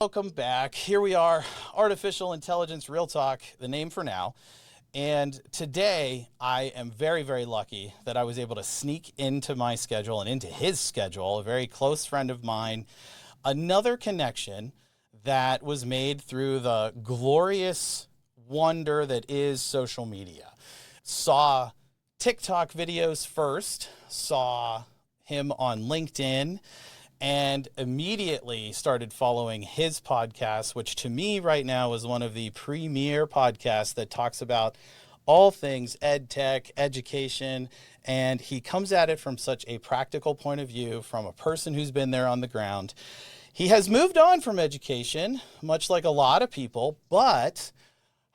Welcome back. Here we are, Artificial Intelligence Real Talk, the name for now. And today I am very, very lucky that I was able to sneak into my schedule and into his schedule, a very close friend of mine, another connection that was made through the glorious wonder that is social media. Saw TikTok videos first, saw him on LinkedIn, and immediately started following his podcast, which to me right now is one of the premier podcasts that talks about all things ed tech, education, and he comes at it from such a practical point of view from a person who's been there on the ground. He has moved on from education, much like a lot of people, but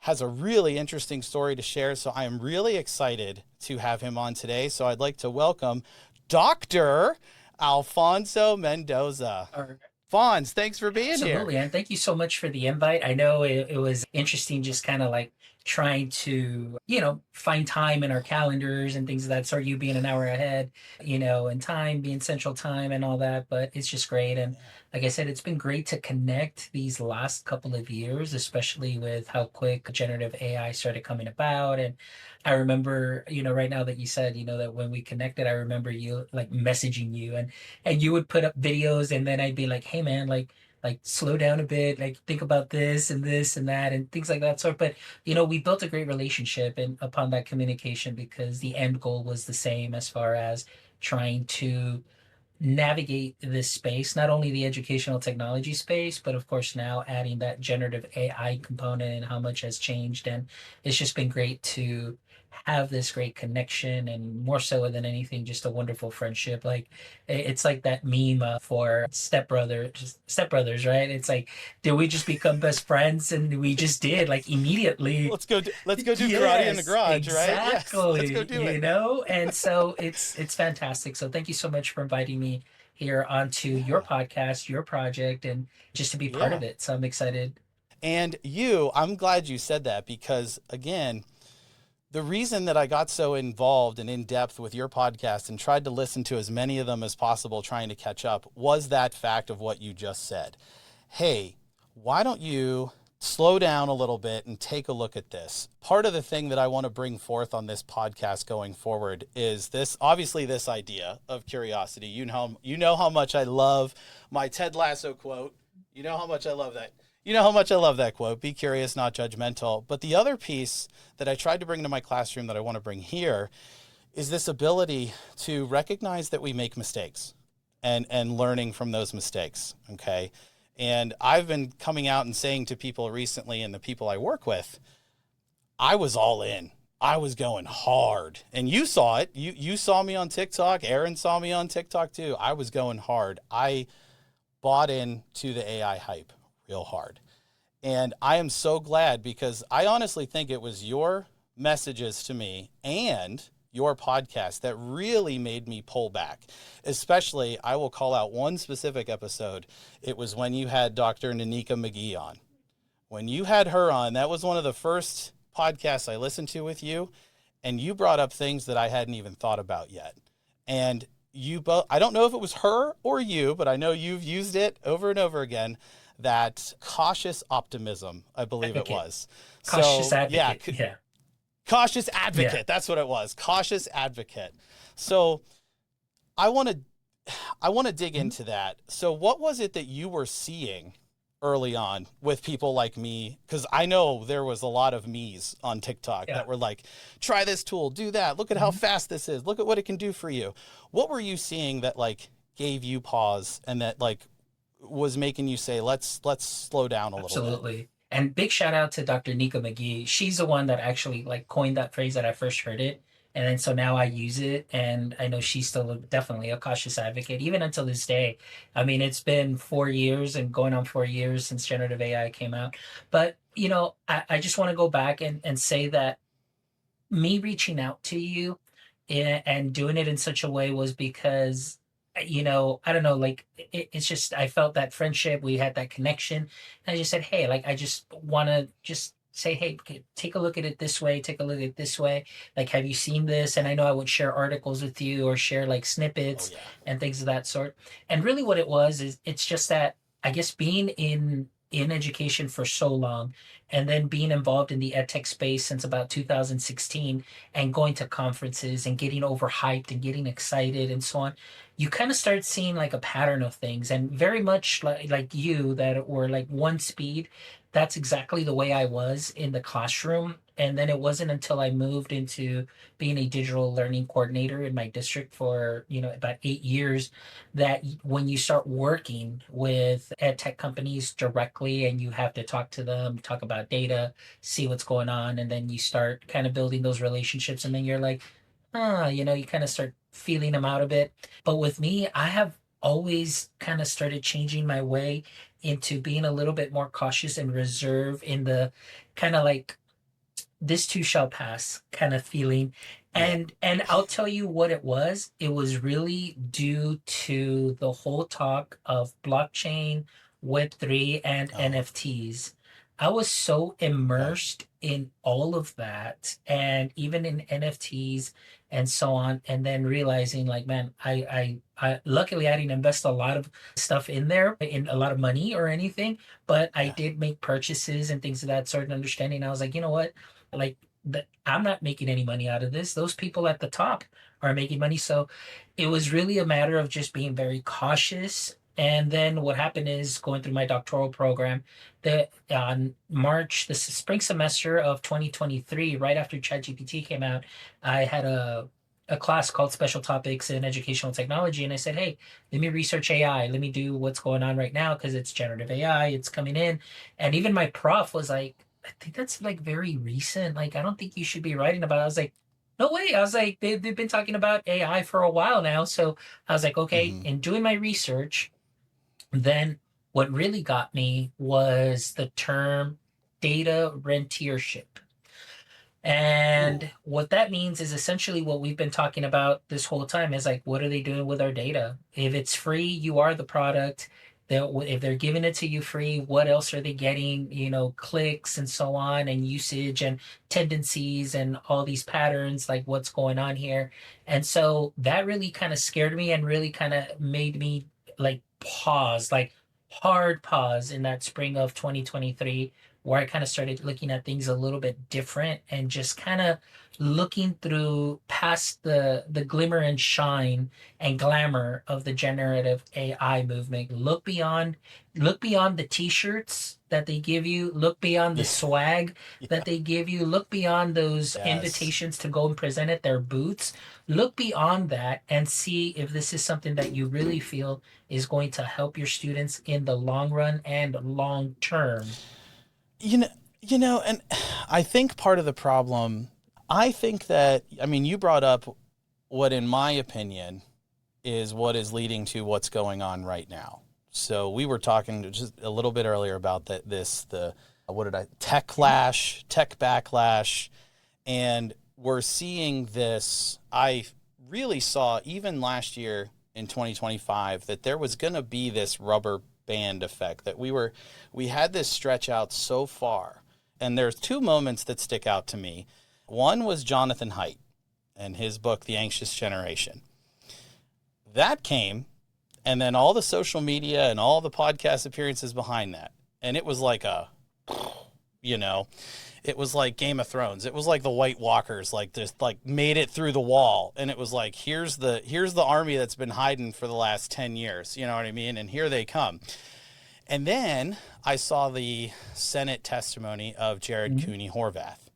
has a really interesting story to share. So I am really excited to have him on today. So I'd like to welcome Dr. Alfonso Mendoza. All right. Fonz, thanks for being here. Absolutely. And thank you so much for the invite. I know it was interesting just kind of like trying to, find time in our calendars and things of that sort, you being an hour ahead, and time being central time and all that. But it's just great. And like I said, it's been great to connect these last couple of years, especially with how quick generative AI started coming about. And I remember, right now that you said, that when we connected, I remember you like messaging you and you would put up videos and then I'd be like, hey man, like slow down a bit, like think about this and that and things like that sort. But we built a great relationship and upon that communication because the end goal was the same as far as trying to navigate this space, not only the educational technology space, but of course now adding that generative AI component and how much has changed. And it's just been great to have this great connection and more so than anything, just a wonderful friendship. Like it's like that meme for stepbrothers, right? It's like, did we just become best friends? And we just did like immediately. Let's go do karate in the Yes, garage, right? Yes, let's go exactly. do it. And so it's fantastic. So thank you so much for inviting me here onto your Yeah. podcast, your project, and just to be part Yeah. of it. So I'm excited. And I'm glad you said that because again, the reason that I got so involved and in depth with your podcast and tried to listen to as many of them as possible, trying to catch up, was that fact of what you just said. Hey, why don't you slow down a little bit and take a look at this? Part of the thing that I want to bring forth on this podcast going forward is this idea of curiosity. You know how much I love my Ted Lasso quote. You know how much I love that. You know how much I love that quote, be curious, not judgmental. But the other piece that I tried to bring to my classroom that I want to bring here is this ability to recognize that we make mistakes and learning from those mistakes. Okay. And I've been coming out and saying to people recently and the people I work with, I was all in. I was going hard. And you saw it. You saw me on TikTok. Aaron saw me on TikTok too. I was going hard. I bought into the AI hype real hard. And I am so glad because I honestly think it was your messages to me and your podcast that really made me pull back. Especially, I will call out one specific episode. It was when you had Dr. Nanika McGee on. When you had her on, that was one of the first podcasts I listened to with you. And you brought up things that I hadn't even thought about yet. And you both, I don't know if it was her or you, but I know you've used it over and over again. That cautious optimism, I believe it Advocate. was. Cautious So yeah, advocate. Yeah. cautious Yeah. advocate. That's what it was. Cautious advocate. So I want to, I want to dig Mhm. into that. So what was it that you were seeing early on with people like me? Because I know there was a lot of me's on TikTok Yeah. that were like, try this tool, do that. Look at how Mhm. fast this is. Look at what it can do for you. What were you seeing that like gave you pause and that like was making you say, let's slow down a little bit? Absolutely. And big shout out to Dr. Nika McGee. She's the one that actually like coined that phrase that I first heard it. And then so now I use it and I know she's still definitely a cautious advocate, even until this day. I mean, it's been 4 years and going on 4 years since generative AI came out. But, I just want to go back and say that me reaching out to you and doing it in such a way was because I don't know, like it's just I felt that friendship, we had that connection, and I just said, hey, like I just want to just say, hey, take a look at it this way, take a look at it this way, like have you seen this? And I know I would share articles with you or share like Oh snippets yeah. and things of that sort. And really what it was is it's just that I guess being in in education for so long, and then being involved in the edtech space since about 2016, and going to conferences and getting overhyped and getting excited and so on, you kind of start seeing like a pattern of things, and very much like you that were like one speed. That's exactly the way I was in the classroom. And then it wasn't until I moved into being a digital learning coordinator in my district for, about 8 years, that when you start working with ed tech companies directly and you have to talk to them, talk about data, see what's going on, and then you start kind of building those relationships, and then you're like, you kind of start feeling them out a bit. But with me, I have always kind of started changing my way into being a little bit more cautious and reserved in the kind of like this too shall pass kind of feeling. Yeah. And I'll tell you what it was. It was really due to the whole talk of blockchain, Web3, and Oh, NFTs. I was so okay. immersed in all of that, and even in NFTs and so on, and then realizing like, man, I luckily I didn't invest a lot of stuff in there, in a lot of money or anything, but I Yeah. did make purchases and things of that sort, and understanding. I was like, you know what? Like, that I'm not making any money out of this. Those people at the top are making money. So it was really a matter of just being very cautious. And then what happened is, going through my doctoral program, that on March, the spring semester of 2023, right after ChatGPT came out, I had a class called Special Topics in Educational Technology. And I said, hey, let me research AI. Let me do what's going on right now because it's generative AI, it's coming in. And even my prof was like, I think that's like very recent. Like, I don't think you should be writing about it. I was like, no way. I was like, they've been talking about AI for a while now. So I was like, okay, Mm-hmm. in doing my research, then what really got me was the term data rentiership. Ooh. And what that means is essentially what we've been talking about this whole time is like, what are they doing with our data? If it's free, you are the product. If they're giving it to you free, what else are they getting? Clicks and so on, and usage and tendencies and all these patterns, like what's going on here. And so that really kind of scared me and really kind of made me like pause, like hard pause in that spring of 2023, where I kind of started looking at things a little bit different and just kind of looking through past the glimmer and shine and glamour of the generative AI movement. Look beyond the t-shirts that they give you, look beyond the Yeah. swag that Yeah. they give you, look beyond those Yes. invitations to go and present at their booths. Look beyond that and see if this is something that you really feel is going to help your students in the long run and long term. You know, and I think part of the problem, I think that, I mean, you brought up what, in my opinion, is what is leading to what's going on right now. So we were talking just a little bit earlier about the what did I, tech backlash, and we're seeing this. I really saw even last year in 2025 that there was going to be this rubber band effect, that we had this stretch out so far. And there's two moments that stick out to me. One was Jonathan Haidt and his book The Anxious Generation. That came, and then all the social media and all the podcast appearances behind that. And it was like you know, it was like Game of Thrones. It was like the White Walkers, like just like made it through the wall, and it was like, here's the army that's been hiding for the last 10 years. You know what I mean? And here they come. And then I saw the Senate testimony of Jared Mhm. Cooney Horvath,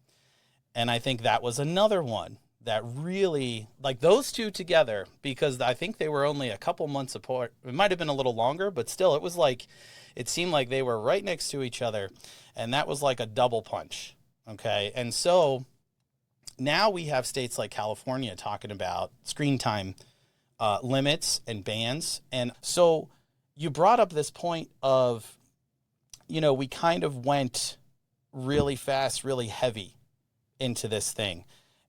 and I think that was another one that really, like, those two together, because I think they were only a couple months apart. It might have been a little longer, but still, it was like, it seemed like they were right next to each other. And that was like a double punch. Okay. And so now we have states like California talking about screen time limits and bans. And so you brought up this point of, we kind of went really fast, really heavy into this thing.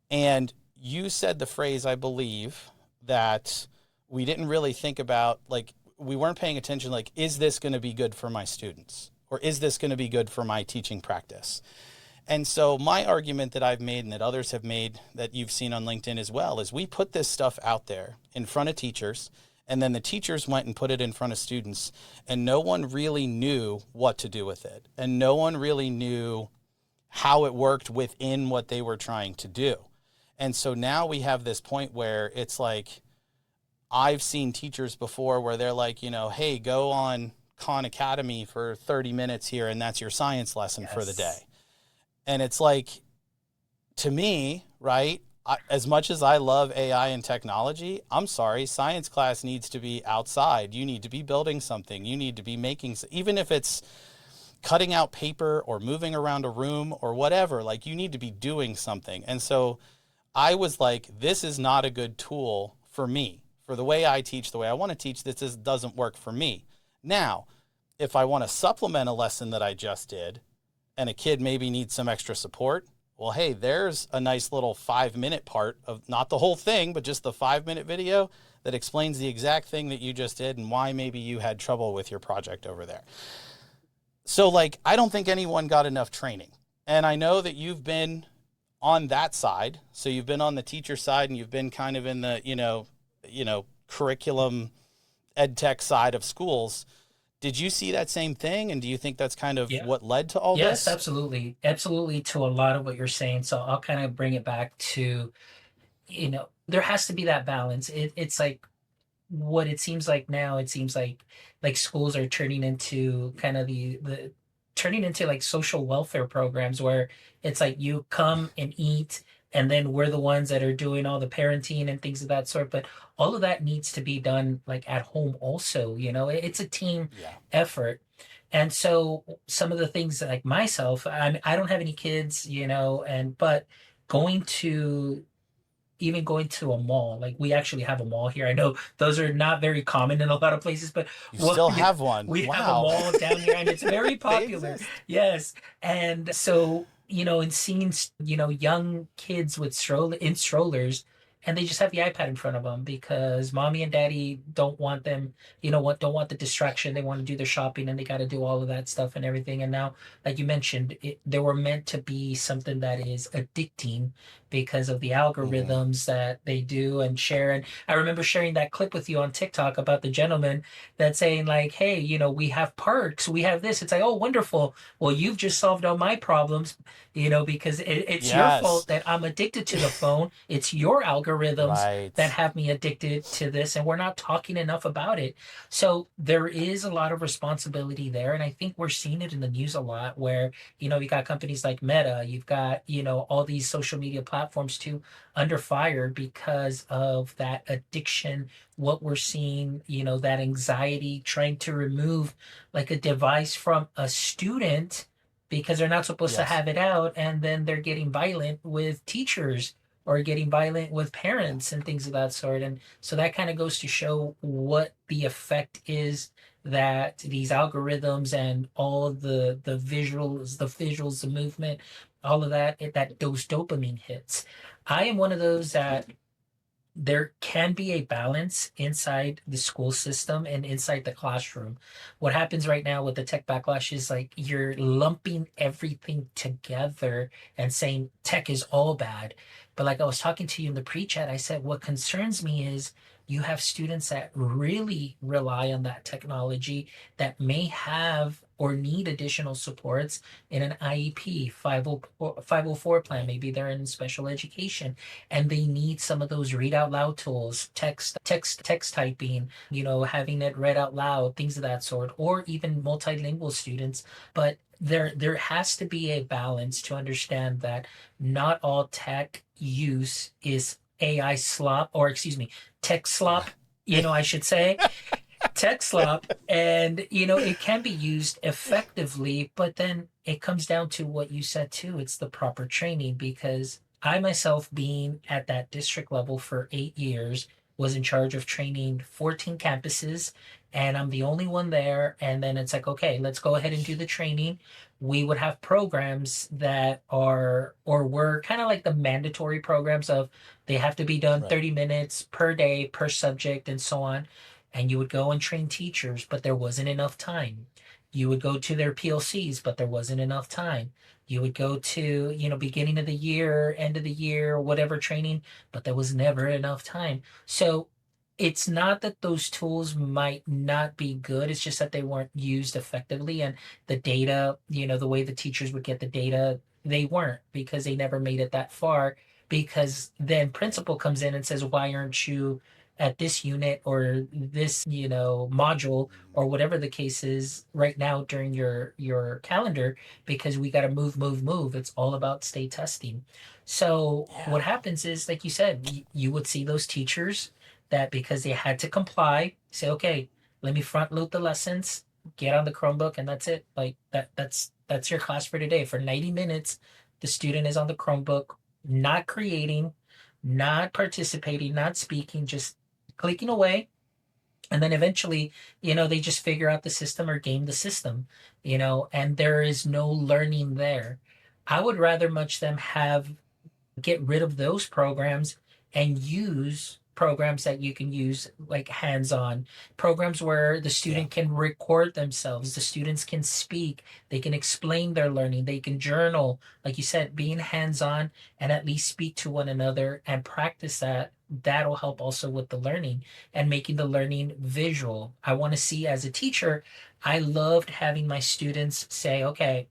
And you said the phrase, I believe, that we didn't really think about, like, we weren't paying attention, like, is this going to be good for my students? Or is this going to be good for my teaching practice? And so my argument that I've made and that others have made that you've seen on LinkedIn as well is we put this stuff out there in front of teachers And then the teachers went and put it in front of students, and no one really knew what to do with it. And no one really knew how it worked within what they were trying to do. And so now we have this point where it's like, I've seen teachers before where they're like, hey, go on Khan Academy for 30 minutes here, and that's your science lesson for the day. And it's like, to me, right, as much as I love AI and technology, I'm sorry, science class needs to be outside. You need to be building something. You need to be making, even if it's cutting out paper or moving around a room or whatever, like you need to be doing something. And so I was like, this is not a good tool for me, for the way I teach, the way I want to teach. Doesn't work for me. Now, if I want to supplement a lesson that I just did and a kid maybe needs some extra support, well, hey, there's a nice little 5-minute part of, not the whole thing, but just the 5-minute video that explains the exact thing that you just did and why maybe you had trouble with your project over there. So like, I don't think anyone got enough training. And I know that you've been on that side. So you've been on the teacher side and you've been kind of in the, curriculum ed tech side of schools. Did you see that same thing? And do you think that's kind of what led to all Yes, this? absolutely. Absolutely to a lot of what you're saying. So I'll kind of bring it back to, there has to be that balance. It's like what it seems like now, it seems like schools are turning into kind of the turning into like social welfare programs where it's like you come and eat and then we're the ones that are doing all the parenting and things of that sort. But all of that needs to be done like at home also, it's a team effort. And so some of the things like myself, I don't have any kids, but going to even going to a mall, like we actually have a mall here. I know those are not very common in a lot of places, but You still have one. we have a Wow. mall down here and it's very They popular. exist. Yes. And so, and seeing, young kids with strollers and they just have the iPad in front of them because mommy and daddy don't want them, don't want the distraction. They want to do their shopping and they got to do all of that stuff and everything. And now, like you mentioned, they were meant to be something that is addicting because of the Mm-hmm. algorithms that they do and share. And I remember sharing that clip with you on TikTok about the gentleman that's saying like, hey, we have parks, we have this. It's like, oh, wonderful. Well, you've just solved all my problems, because it's your Yes. fault that I'm addicted to the phone. It's your algorithms that Right. have me addicted to this, and we're not talking enough about it. So there is a lot of responsibility there. And I think we're seeing it in the news a lot where, you got companies like Meta, you've got, all these social media platforms too under fire because of that addiction, what we're seeing, that anxiety, trying to remove like a device from a student because they're not supposed to Yes. have it out, and then they're getting violent with teachers or getting violent with Yeah. parents and things of that sort. And so that kind of goes to show what the effect is that these algorithms and all of the visuals, the movement, all of that, that those dopamine hits. I am one of those that there can be a balance inside the school system and inside the classroom. What happens right now with the tech backlash is like you're lumping everything together and saying tech is all bad. But like I was talking to you in the pre-chat, I said what concerns me is you have students that really rely on that technology that may have or need additional supports in an IEP 504 plan. Right. Maybe they're in special education and they need some of those read out loud tools, text typing, having it read out loud, things of that sort, or even multilingual students. But there has to be a balance to understand that not all tech use is AI slop, or excuse me, tech slop, I should say tech slop. And it can be used effectively, but then it comes down to what you said too, it's the proper training. Because I myself, being at that district level for 8 years, was in charge of training 14 campuses, and I'm the only one there. And then it's like, okay, let's go ahead and do the training. We would have programs that are or were kind of like the mandatory programs of they have to be done Right. 30 minutes per day per subject and so on. And you would go and train teachers, but there wasn't enough time. You would go to their PLCs, but there wasn't enough time. You would go to, beginning of the year, end of the year, whatever training, but there was never enough time. So it's not that those tools might not be good. It's just that they weren't used effectively. And the data, the way the teachers would get the data, they weren't because they never made it that far. Because then principal comes in and says, why aren't you at this unit or this, module or whatever the case is right now during your calendar? Because we got to move, move, move. It's all about state testing. So Yeah. what happens is, like you said, you would see those teachers that because they had to comply, say, okay, let me front load the lessons, get on the Chromebook, and that's it. Like that's your class for today. For 90 minutes, the student is on the Chromebook, not creating, not participating, not speaking, just clicking away. And then eventually, they just figure out the system or game the system, and there is no learning there. I would rather much them have get rid of those programs and use programs that you can use like hands-on programs where the Yeah. student can record themselves, the students can speak, they can explain their learning, they can journal, like you said, being hands-on and at least speak to one another and practice that. That'll help also with the learning and making the learning visual. I want to see, as a teacher, I loved having my students say, okay,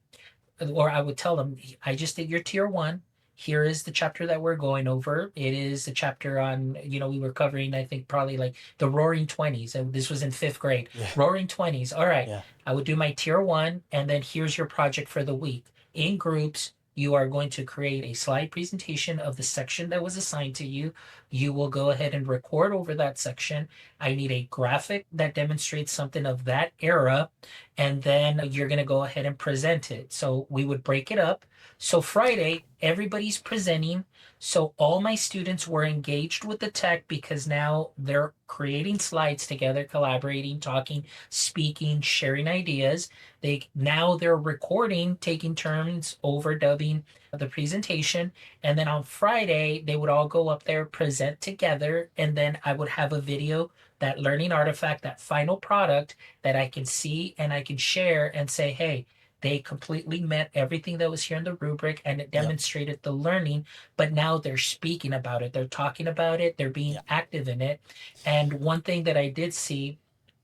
or I would tell them, I just did your tier one. Here is the chapter that we're going over. It is the chapter on, we were covering, I think, probably like the Roaring Twenties. And this was in fifth grade. Yeah. Roaring Twenties. All right. Yeah. I would do my tier one, and then here's your project for the week. In groups, you are going to create a slide presentation of the section that was assigned to you. You will go ahead and record over that section. I need a graphic that demonstrates something of that era, and then you're going to go ahead and present it. So we would break it up. So Friday, everybody's presenting. So all my students were engaged with the tech because now they're creating slides together, collaborating, talking, speaking, sharing ideas. They're recording, taking turns overdubbing the presentation. And then on Friday, they would all go up there, present together, and then I would have a video, that learning artifact, that final product that I can see and I can share and say, hey, they completely met everything that was here in the rubric and it Yep. demonstrated the learning, but now they're speaking about it, they're talking about it, they're being Yeah. active in it. And one thing that I did see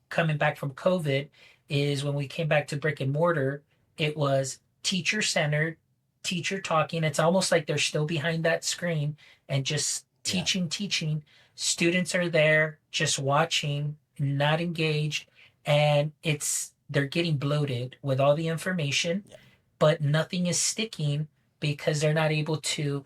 coming back from COVID is when we came back to brick and mortar, it was teacher centered, teacher talking. It's almost like they're still behind that screen and just Yeah. teaching, teaching. Students are there just watching, not engaged, and they're getting bloated with all the information, Yeah. but nothing is sticking because they're not able to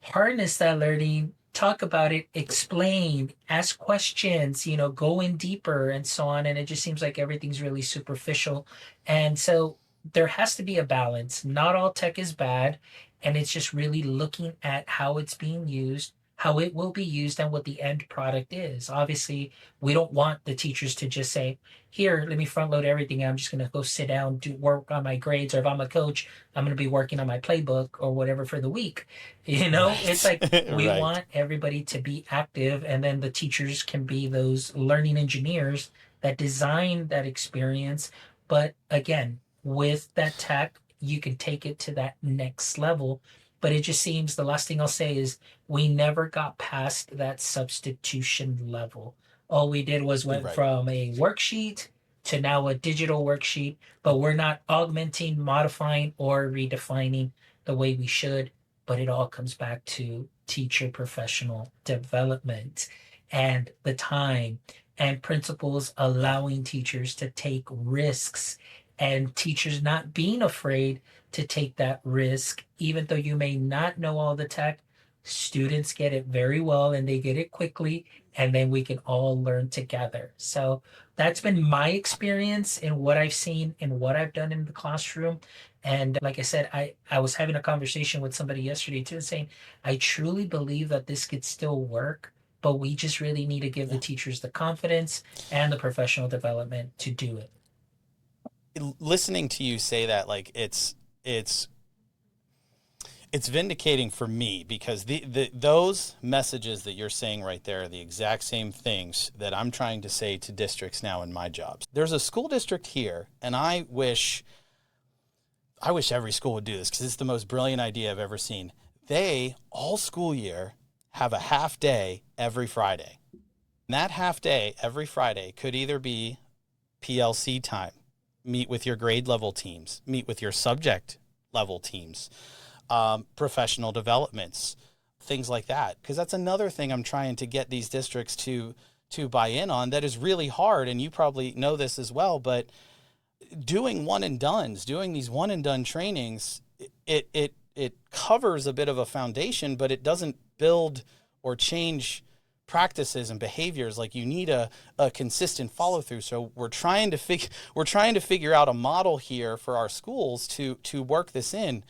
harness that learning, talk about it, explain, ask questions, go in deeper and so on. And it just seems like everything's really superficial. And so there has to be a balance. Not all tech is bad. And it's just really looking at how it's being used, how it will be used, and what the end product is. Obviously, we don't want the teachers to just say, here, let me front load everything. I'm just going to go sit down, do work on my grades. Or if I'm a coach, I'm going to be working on my playbook or whatever for the week. It's Right. like we Right. want everybody to be active, and then the teachers can be those learning engineers that design that experience. But again, with that tech, you can take it to that next level. But it just seems, the last thing I'll say is, we never got past that substitution level. All we did was went Right. from a worksheet to now a digital worksheet, but we're not augmenting, modifying, or redefining the way we should. But it all comes back to teacher professional development and the time, and principals Yeah. allowing teachers to take risks, and teachers not being afraid to take that risk. Even though you may not know all the tech, students get it very well and they get it quickly, and then we can all learn together. So that's been my experience in what I've seen and what I've done in the classroom. And like I said, I was having a conversation with somebody yesterday too, saying, I truly believe that this could still work, but we just really need to give the Yeah. teachers the confidence and the professional development to do it. Listening to you say that, like, it's vindicating for me, because those messages that you're saying right there are the exact same things that I'm trying to say to districts now in my jobs. There's a school district here, and I wish every school would do this, because it's the most brilliant idea I've ever seen. They, all school year, have a half day every Friday. And that half day every Friday could either be PLC time, meet with your grade level teams, meet with your subject level teams, professional developments, things like that. Because that's another thing I'm trying to get these districts to buy in on that is really hard. And you probably know this as well, but doing one and dones, doing these one and done trainings, it covers a bit of a foundation, but it doesn't build or change practices and behaviors. Like you need a consistent follow through. So we're trying to figure out a model here for our schools to work this in.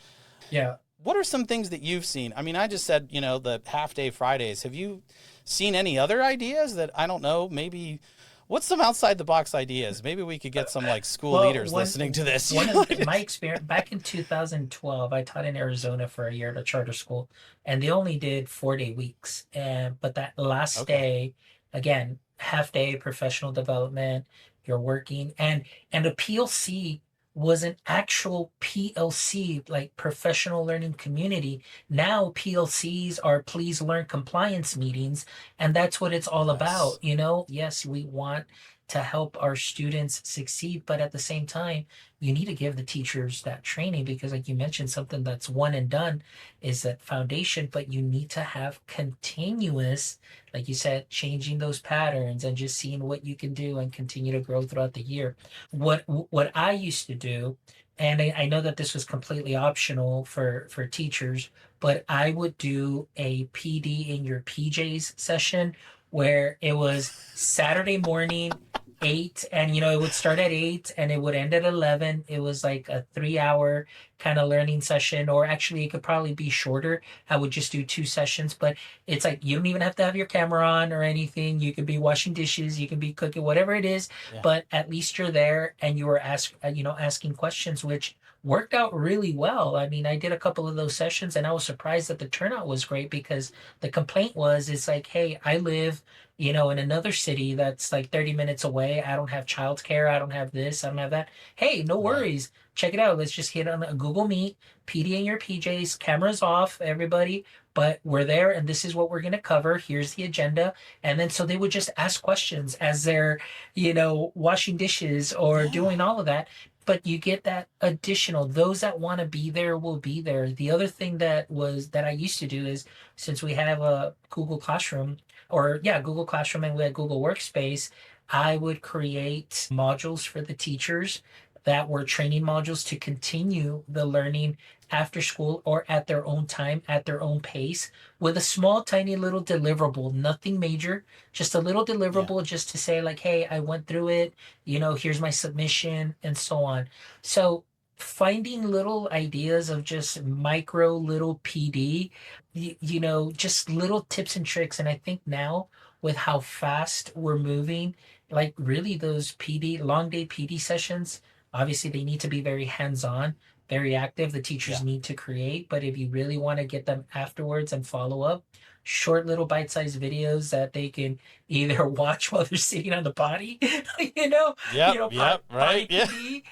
Yeah. What are some things that you've seen? I mean, I just said, the half day Fridays. Have you seen any other ideas that, I don't know, maybe what's some outside the box ideas? Maybe we could get some like school Well, leaders listening to this. one of my experience back in 2012, I taught in Arizona for a year at a charter school, and they only did 4-day weeks. And but that last Okay. day, again, half day professional development, you're working, and a PLC was an actual PLC, like professional learning community. Now PLCs are please learn compliance meetings, and that's what it's all Yes. about. Yes, we want to help our students succeed, but at the same time, you need to give the teachers that training because, like you mentioned, something that's one and done is that foundation, but you need to have continuous, like you said, changing those patterns and just seeing what you can do and continue to grow throughout the year. What I used to do, and I know that this was completely optional for teachers, but I would do a PD in your PJs session where it was Saturday morning, 8, and it would start at 8 and it would end at 11. It was like a 3-hour kind of learning session, or actually it could probably be shorter. I would just do 2 sessions, but it's like you don't even have to have your camera on or anything. You could be washing dishes, you can be cooking, whatever it is, Yeah. but at least you're there and you were asking questions, which worked out really well. I mean, I did a couple of those sessions and I was surprised that the turnout was great because the complaint was, it's like, hey, I live, in another city that's like 30 minutes away. I don't have childcare. I don't have this. I don't have that. Hey, no Right. worries. Check it out. Let's just hit on a Google Meet, PD in your PJs, cameras off, everybody. But we're there and this is what we're going to cover. Here's the agenda. And then so they would just ask questions as they're, washing dishes or Yeah. doing all of that. But you get that additional, those that want to be there will be there. The other thing that I used to do is, since we have a Google Classroom, or yeah, Google Classroom, and we had Google Workspace, I would create modules for the teachers that were training modules to continue the learning after school or at their own time, at their own pace, with a small, tiny little deliverable, nothing major, just a little Yeah. deliverable just to say, like, hey, I went through it, here's my submission, and so on. So, finding little ideas of just micro little PD, just little tips and tricks. And I think now with how fast we're moving, like really those PD, long day PD sessions, obviously they need to be very hands-on, very active. The teachers Yeah. need to create, but if you really want to get them afterwards and follow up, short little bite-sized videos that they can either watch while they're sitting on the potty, you know, Yep. Yep. potty Right. Yeah. PD,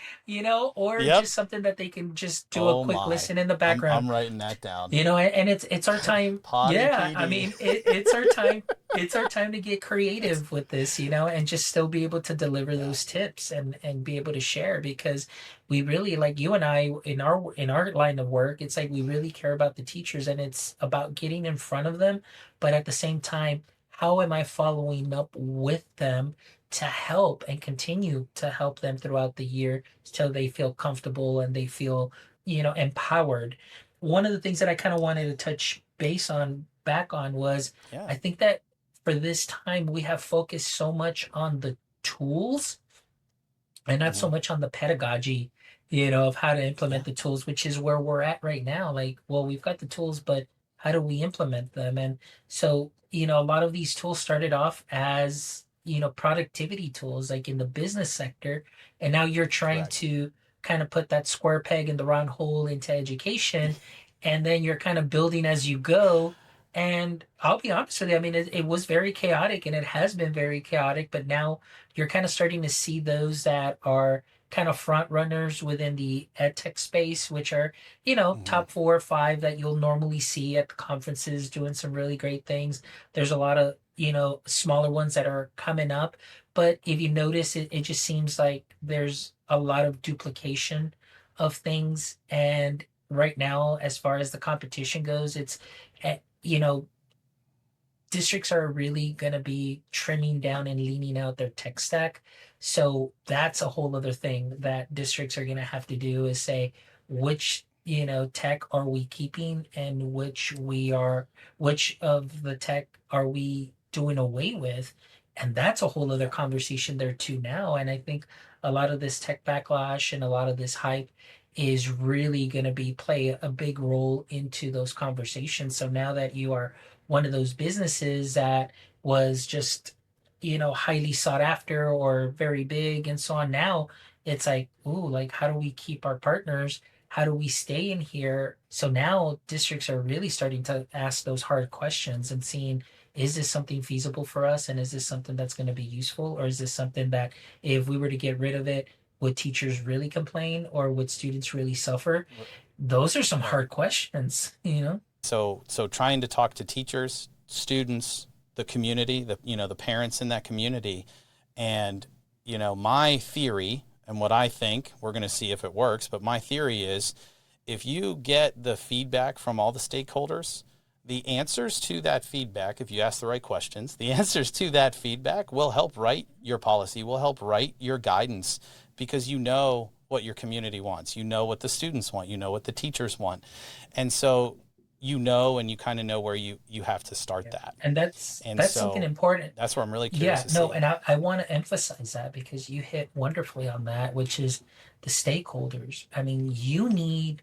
or Yep. just something that they can just do a Oh quick my. listen in the background. I'm writing that down. And it's our time. Potty Yeah, I PD. mean, it's our time. It's our time to get creative with this, and just still be able to deliver Yeah. those tips and be able to share, because we really, like you and I, in our line of work, it's like we really care about the teachers and it's about getting in front of them, but at the same time, how am I following up with them to help and continue to help them throughout the year till they feel comfortable and they feel, empowered. One of the things that I kind of wanted to touch base on back on was, Yeah. I think that for this time we have focused so much on the tools and not Hmm. so much on the pedagogy, of how to Yeah. implement the tools, which is where we're at right now. Like, well, we've got the tools, but how do we implement them? And so, a lot of these tools started off as, productivity tools, like in the business sector. And now you're trying Correct. to kind of put that square peg in the round hole into education. And then you're kind of building as you go. And I'll be honest with you, I mean, it was very chaotic and it has been very chaotic, but now you're kind of starting to see those that are kind of front runners within the edtech space, which are, Hmm. top 4 or 5 that you'll normally see at the conferences doing some really great things. There's a lot of, smaller ones that are coming up. But if you notice, it just seems like there's a lot of duplication of things. And right now, as far as the competition goes, it's, districts are really going to be trimming down and leaning out their tech stack. So that's a whole other thing that districts are going to have to do is say which, tech are we keeping and which of the tech are we doing away with? And that's a whole other Yeah. conversation there too now. And I think a lot of this tech backlash and a lot of this hype is really going to be play a big role into those conversations. So now that you are one of those businesses that was just, highly sought after or very big and so on. Now it's like, ooh, like how do we keep our partners? How do we stay in here? So now districts are really starting to ask those hard questions and seeing, is this something feasible for us? And is this something that's going to be useful? Or is this something that if we were to get rid of it, would teachers really complain or would students really suffer? Those are some Right. hard questions. So trying to talk to teachers, students, the community, the parents in that community, and my theory and what I think, we're going to see if it works, but my theory is if you get the feedback from all the stakeholders, the answers to that feedback, if you ask the right questions, the answers to that feedback will help write your policy, will help write your guidance, because you know what your community wants, you know what the students want, you know what the teachers want. And so and you kind of know where you have to start Yeah. that. And that's And that's something so important. that's what I'm really curious Yeah, to no, see. and I want to emphasize that because you hit wonderfully on that, which is the stakeholders. I mean, you need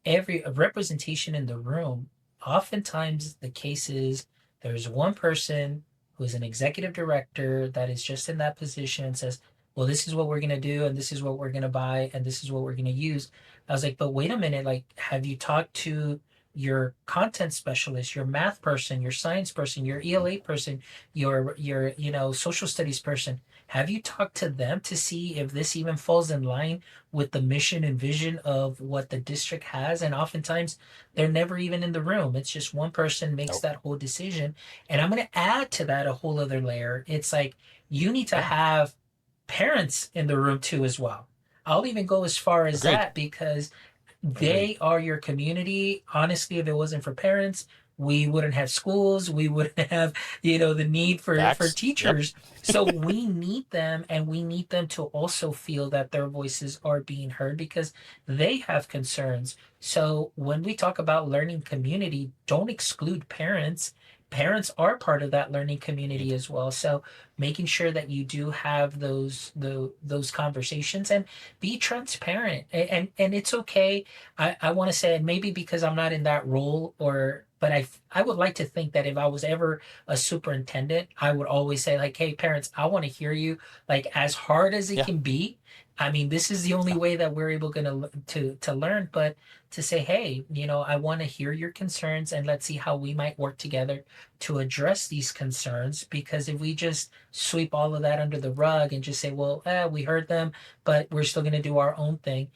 every representation in the room. Oftentimes, the case is there's one person who's an executive director that is just in that position and says, well, this is what we're going to do, and this is what we're going to buy, and this is what we're going to use. I was like, but wait a minute, like, have you talked to your content specialist, your math person, your science person, your Mhm. ELA person, your social studies person? Have you talked to them to see if this even falls in line with the mission and vision of what the district has? And oftentimes they're never even in the room. It's just one person makes Nope. that whole decision. And I'm going to add to that a whole other layer. It's like you need to Yeah. have parents in the room too as well. I'll even go as far as Agreed. that because Agreed. they are your community. Honestly, if it wasn't for parents, we wouldn't have schools. We wouldn't have, the need for Facts. Yep. teachers. So we need them, and we need them to also feel that their voices are being heard because they have concerns. So when we talk about learning community, don't exclude parents. Parents are part of that learning community Agreed. as well. So making sure that you do have those conversations and be transparent. And it's okay. I want to say, and maybe because I'm not in that role, but I would like to think that if I was ever a superintendent, I would always say like, hey, parents, I want to hear you. Like as hard as it Yeah. can be. I mean, this is the only Yeah. way that we're able to learn, but to say, hey, I want to hear your concerns and let's see how we might work together to address these concerns. Because if we just sweep all of that under the rug and just say, well, we heard them, but we're still going to do our own thing,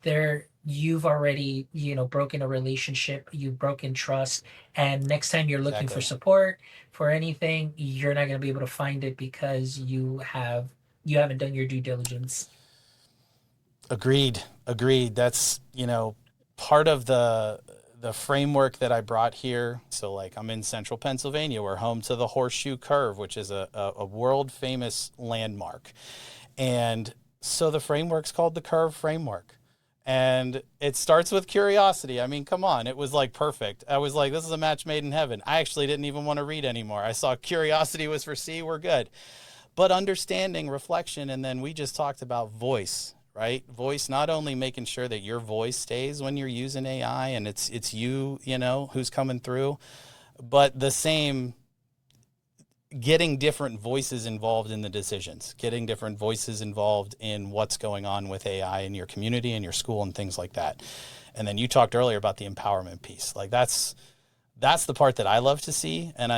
there you've already broken a relationship, you've broken trust, and next time you're looking for Exactly. support for anything, you're not going to be able to find it because you haven't done your due diligence. Agreed. Agreed. That's, part of the framework that I brought here. So like I'm in central Pennsylvania. We're home to the Horseshoe Curve, which is a world famous landmark. And so the framework's called the Curve Framework. And it starts with curiosity. I mean, come on. It was like perfect. I was like, this is a match made in heaven. I actually didn't even want to read anymore. I saw curiosity was for C. We're good. But understanding, reflection, and then we just talked about voice, right? Voice, not only making sure that your voice stays when you're using AI and it's you, who's coming through, but the same, getting different voices involved in the decisions, getting different voices involved in what's going on with AI in your community and your school and things like that. And then you talked earlier about the empowerment piece. Like that's the part that I love to see. And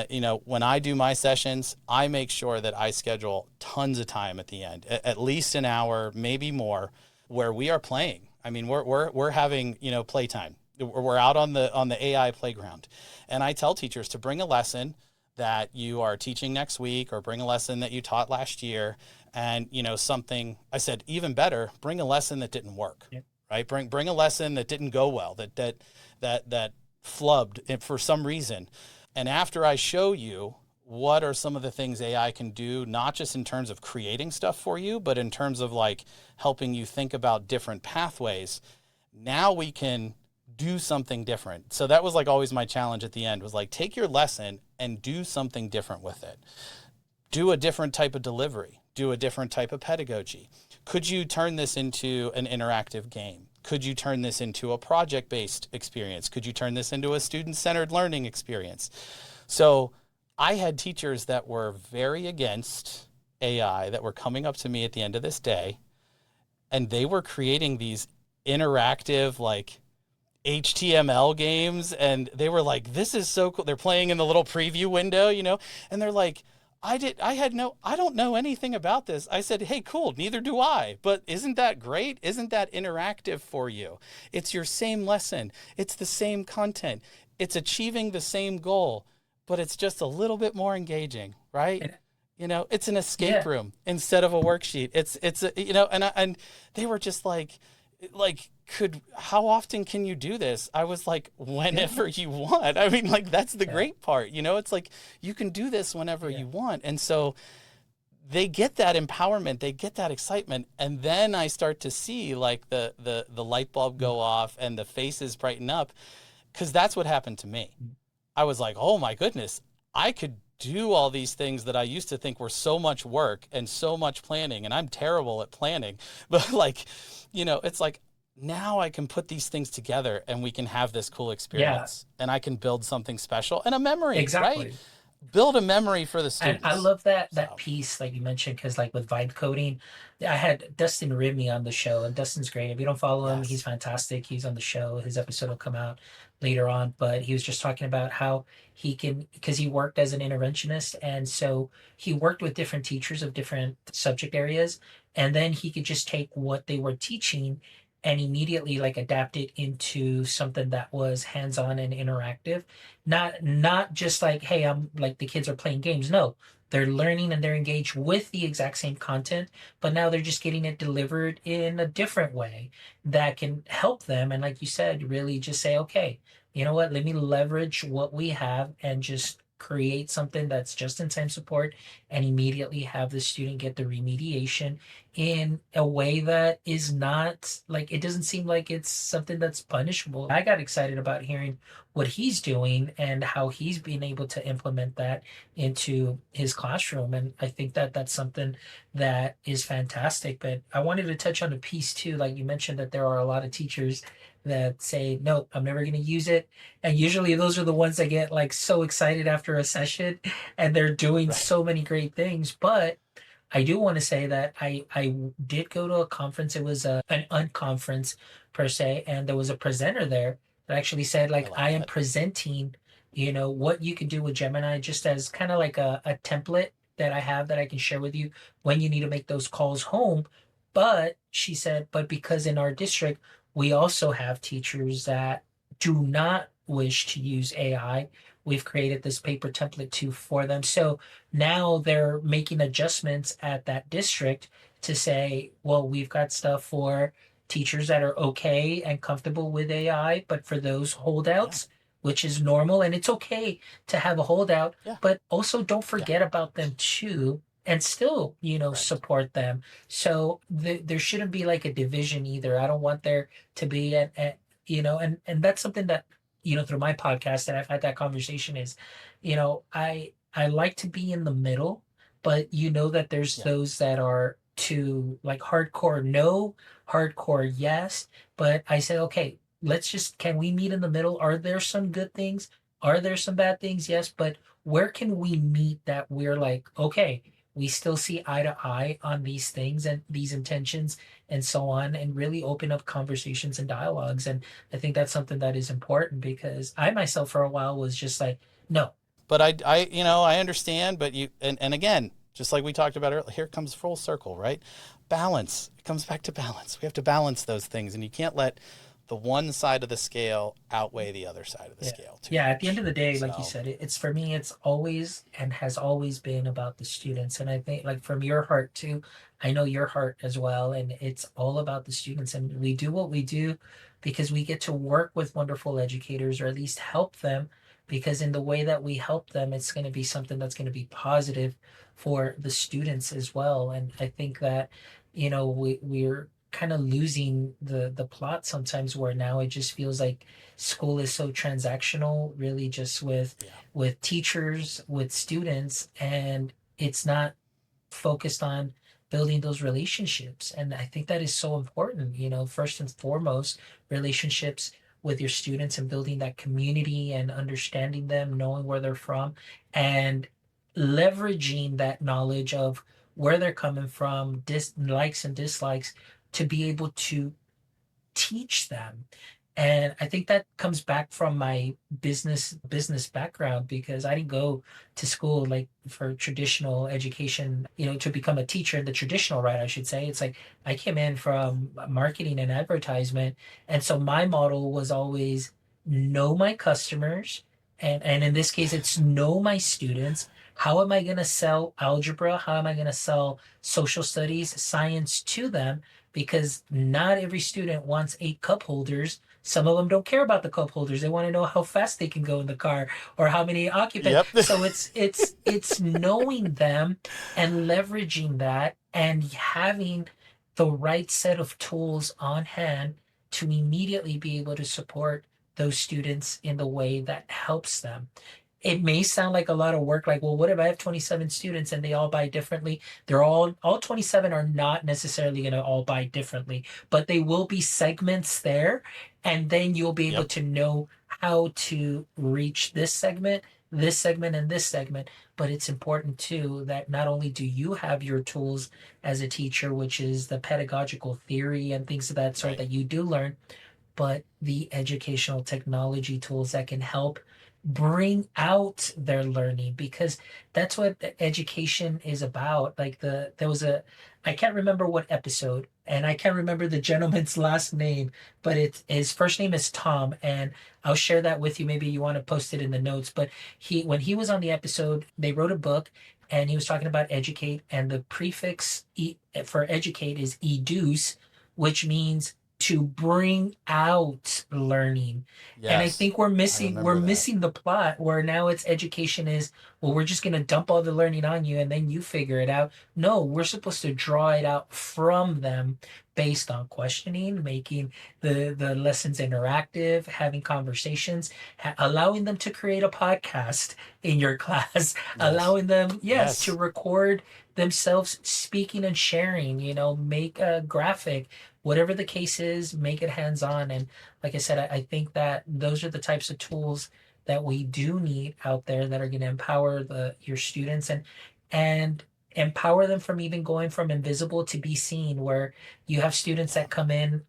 when I do my sessions, I make sure that I schedule tons of time at the end, at least an hour, maybe more, where we are playing. I mean, we're having, playtime. We're out on the AI playground. And I tell teachers to bring a lesson that you are teaching next week, or bring a lesson that you taught last year. And, something I said, even better, bring a lesson that didn't work, Yeah. right? Bring a lesson that didn't go well, that flubbed for some reason. And after I show you what are some of the things AI can do, not just in terms of creating stuff for you, but in terms of like helping you think about different pathways, now we can do something different. So that was like always my challenge at the end, was like, take your lesson and do something different with it. Do a different type of delivery, do a different type of pedagogy. Could you turn this into an interactive game? Could you turn this into a project-based experience? Could you turn this into a student-centered learning experience? So I had teachers that were very against AI that were coming up to me at the end of this day, and they were creating these interactive, like, HTML games, and they were like, this is so cool. They're playing in the little preview window, and they're like, I don't know anything about this. I said, hey, cool, neither do I. But isn't that great? Isn't that interactive for you? It's your same lesson. It's the same content. It's achieving the same goal, but it's just a little bit more engaging, right? It's an escape Yeah. room instead of a worksheet. And they were just like, how often can you do this? I was like, whenever you want. I mean, like, that's the great part, it's like, you can do this whenever you want. And so they get that empowerment, they get that excitement. And then I start to see like the light bulb go off and the faces brighten up, because that's what happened to me. I was like, oh my goodness, I could do all these things that I used to think were so much work and so much planning, and I'm terrible at planning, but like, it's like, now I can put these things together and we can have this cool Yeah, experience, and I can build something special and a memory, right? exactly. Build a memory for the And I students. love that So, piece like you mentioned, because like with vibe coding, I had Dustin Ribney on the show, and Dustin's great. If you don't follow him, he's yes. fantastic. He's on the show. His episode will come out later on, but he was just talking about how he can, because he worked as an interventionist, and so he worked with different teachers of different subject areas, and then he could just take what they were teaching and immediately like adapt it into something that was hands-on and interactive. Not just like, hey, I'm like the kids are playing games. No, they're learning and they're engaged with the exact same content, but now they're just getting it delivered in a different way that can help them. And like you said, really just say, okay, you know what, let me leverage what we have and just create something that's just in time support, and immediately have the student get the remediation in a way that is not like, it doesn't seem like it's something that's punishable. I got excited about hearing what he's doing and how he's been able to implement that into his classroom. And I think that that's something that is fantastic. But I wanted to touch on a piece too. Like you mentioned, that there are a lot of teachers that say, no, I'm never going to use it. And usually those are the ones that get like so excited after a session and they're doing Right. so many great things. But I do want to say that I did go to a conference. It was an unconference per se, and there was a presenter there that actually said, I like, like I am that. presenting, what you can do with Gemini, just as kind of like a template that I have that I can share with you when you need to make those calls home. But she said, but because in our district, we also have teachers that do not wish to use AI. We've created this paper template too for them. So now they're making adjustments at that district to say, well, we've got stuff for teachers that are okay and comfortable with AI, but for those Yeah. holdouts, which is normal, and it's okay to have a holdout, Yeah. but also don't Yeah. forget about them too, and still, Correct. support them. So there shouldn't be like a division either. I don't want there to be and that's something that, through my podcast that I've had that conversation is, I like to be in the middle, but that there's Yeah. those that are too like hardcore no, hardcore yes. But I said, okay, can we meet in the middle? Are there some good things? Are there some bad things? Yes, but where can we meet that we're like, okay, we still see eye to eye on these things and these intentions and so on, and really open up conversations and dialogues. And I think that's something that is important, because I myself for a while was just like, no. But I understand, but and again, just like we talked about earlier, here comes full circle, right? Balance. It comes back to balance. We have to balance those things, and you can't let the one side of the scale outweigh the other side of the Yeah. scale too Yeah. At the end much. of the day, like you So, said, it's for me, it's always and has always been about the students. And I think, like, from your heart too, I know your heart as well. And it's all about the students. And we do what we do because we get to work with wonderful educators, or at least help them. Because in the way that we help them, it's going to be something that's going to be positive for the students as well. And I think that, we're kind of losing the plot sometimes, where now it just feels like school is so transactional, really, just yeah, with teachers, with students, and it's not focused on building those relationships. And I think that is so important, first and foremost, relationships with your students, and building that community and understanding them, knowing where they're from, and leveraging that knowledge of where they're coming from, likes and dislikes, to be able to teach them. And I think that comes back from my business background, because I didn't go to school like for traditional education, to become a teacher in the traditional right, I should say. It's like I came in yeah, from marketing and advertisement. And so my model was always know my customers, and in this case it's know my students. How am I going to sell algebra? How am I going to sell social studies, science to them? Because not every student wants 8 cup holders. Some of them don't care about the cup holders. They want to know how fast they can go in the car, or how many occupants. yep, So it's knowing them and leveraging that, and having the right set of tools on hand to immediately be able to support those students in the way that helps them. It may sound like a lot of work, like, well, what if I have 27 students and they all buy differently? They're all 27 are not necessarily going to all buy differently, but they will be segments there. And then you'll be able yep, to know how to reach this segment, and this segment. But it's important too that not only do you have your tools as a teacher, which is the pedagogical theory and things of that sort right, that you do learn, but the educational technology tools that can help bring out their learning, because that's what education is about. Like, there was a, I can't remember what episode, and I can't remember the gentleman's last name, but his first name is Tom, and I'll share that with you. Maybe you want to post it in the notes. But when he was on the episode, they wrote a book, and he was talking about educate, and the prefix for educate is educe, which means to bring out learning. And I yes, think we're I missing we're remember that. missing the plot, where now it's education is, well, we're just going to dump all the learning on you and then you figure it out. No, we're supposed to draw it out from them, based on questioning, making the lessons interactive, having conversations, allowing them to create a podcast in your class, Yes, allowing them, yes, to yes, record themselves speaking and sharing, make a graphic, whatever the case is, make it hands on. And like I said, I think that those are the types of tools that we do need out there, that are going to empower your students, and empower them from even going from invisible to be seen, where you have students yeah, that come in,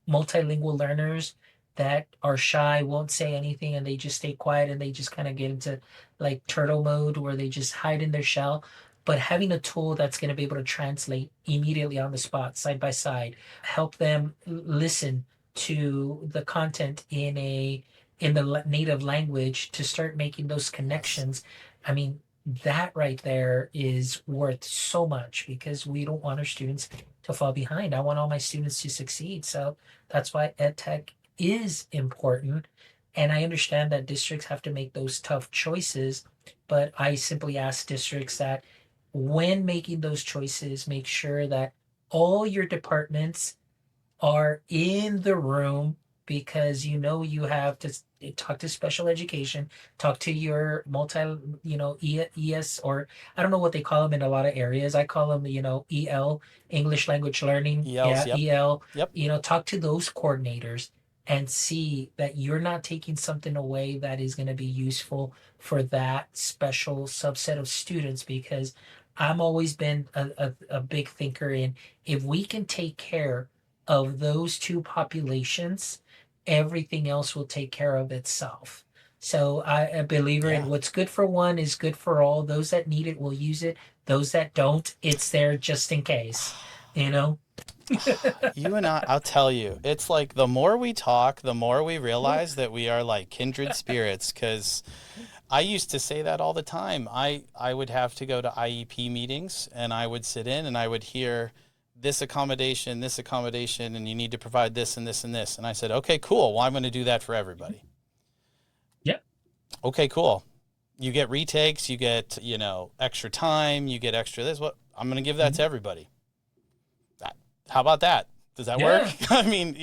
multilingual learners, that are shy, won't say anything, and they just stay quiet, and they just kind of get into like turtle mode, where they just hide in their shell. But having a tool that's going to be able to translate immediately on the spot, side by side, help them listen to the content in the native language, to start making those yes, connections. I mean, that right there is worth so much, because we don't want our students to fall behind. I want all my students to succeed. So that's why EdTech is important. And I understand that districts have to make those tough choices, but I simply ask districts that, when making those choices, make sure that all your departments are in the room, because you have to talk to special education, talk to your ES, or I don't know what they call them in a lot of areas. I call them, EL, English language learning. ELs, Yeah, yep, EL. yep, Talk to those coordinators and see that you're not taking something away that is going to be useful for that special subset of students, because I'm always been a big thinker in, if we can take care of those two populations, everything else will take care of itself. So I a believer in Yeah. what's good for one is good for all. Those that need it will use it. Those that don't, it's there just in case. You know? You and I'll tell you, it's like the more we talk, the more we realize that we are like kindred spirits. Because I used to say that all the time. I would have to go to IEP meetings and I would sit in and I would hear this accommodation, and you need to provide this and this and this. And I said, okay, cool. Well, I'm going to do that for everybody. Yep. Okay, cool. You get retakes, you get, extra time, you get extra this. What I'm going to give that Mhm. to everybody. How about that? Does that work? Yeah. I mean,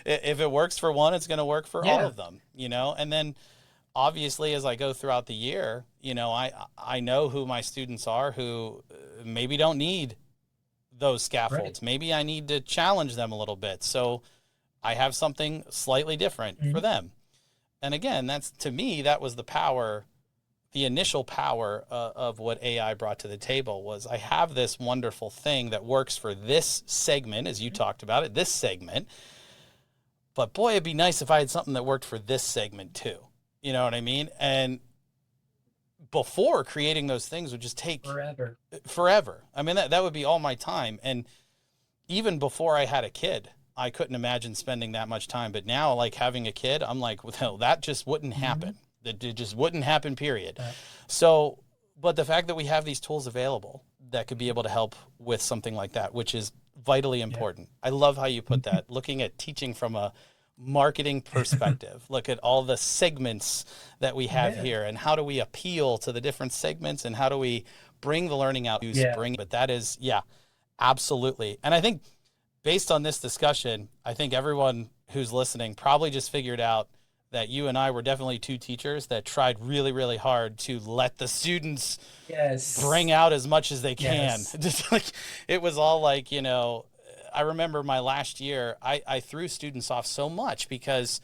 if it works for one, it's going to work for all Yeah. of them, and then obviously as I go throughout the year, I know who my students are who maybe don't need those Right. scaffolds. Maybe I need to challenge them a little bit. So I have something slightly different for Mhm. them. And again, that's to me, that was the power, the initial power of what AI brought to the table was I have this wonderful thing that works for this segment, as you talked about it, this segment. But boy, it'd be nice if I had something that worked for this segment too. You know what I mean? And before creating those things would just take Forever. forever. I mean, that would be all my time. And even before I had a kid, I couldn't imagine spending that much time. But now, like having a kid, I'm like, well, that just wouldn't Mhm. happen. That it just wouldn't happen, period. Uh, So, but the fact that we have these tools available that could be able to help with something like that, which is vitally yeah. important. I love how you put that, looking at teaching from a marketing perspective. Look at all the segments that we have Yeah. here and how do we appeal to the different segments and how do we bring the learning out, Yeah. but that is, yeah, absolutely. And I think based on this discussion, I think everyone who's listening probably just figured out that you and I were definitely two teachers that tried really, really hard to let the students bring Yes. out as much as they can. Yes. Just like it was all like, I remember my last year, I threw students off so much because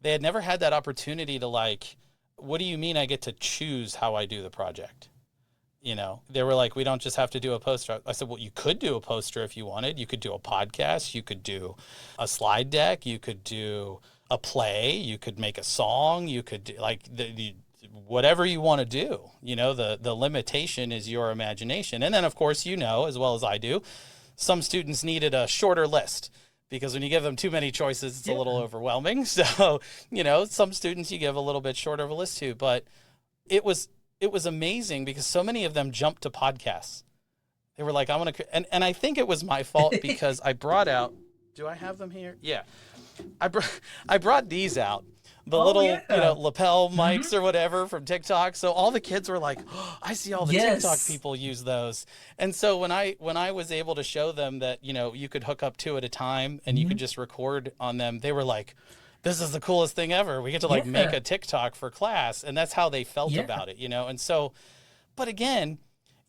they had never had that opportunity to like, what do you mean I get to choose how I do the project? They were like, we don't just have to do a poster. I said, well, you could do a poster if you wanted. You could do a podcast. You could do a slide deck. You could do a play. You could make a song. You could do like whatever you want to do. The limitation is your imagination. And then, of course, as well as I do, some students needed a shorter list because when you give them too many choices, it's a little Yeah. overwhelming. So, some students you give a little bit shorter of a list to, but it was it was amazing because so many of them jumped to podcasts. They were like, I want to, and I think it was my fault because I brought out, do I have them here? Yeah. I brought these out, the Oh little, yeah. lapel Hmm. mics or whatever from TikTok. So all the kids were like, oh, I see all the TikTok Yes. people use those. And so when I was able to show them that, you could hook up two at a time and you Hmm. could just record on them, they were like, this is the coolest thing ever. We get to like make Yeah. a TikTok for class. And that's how they felt Yeah. about it. And so, but again,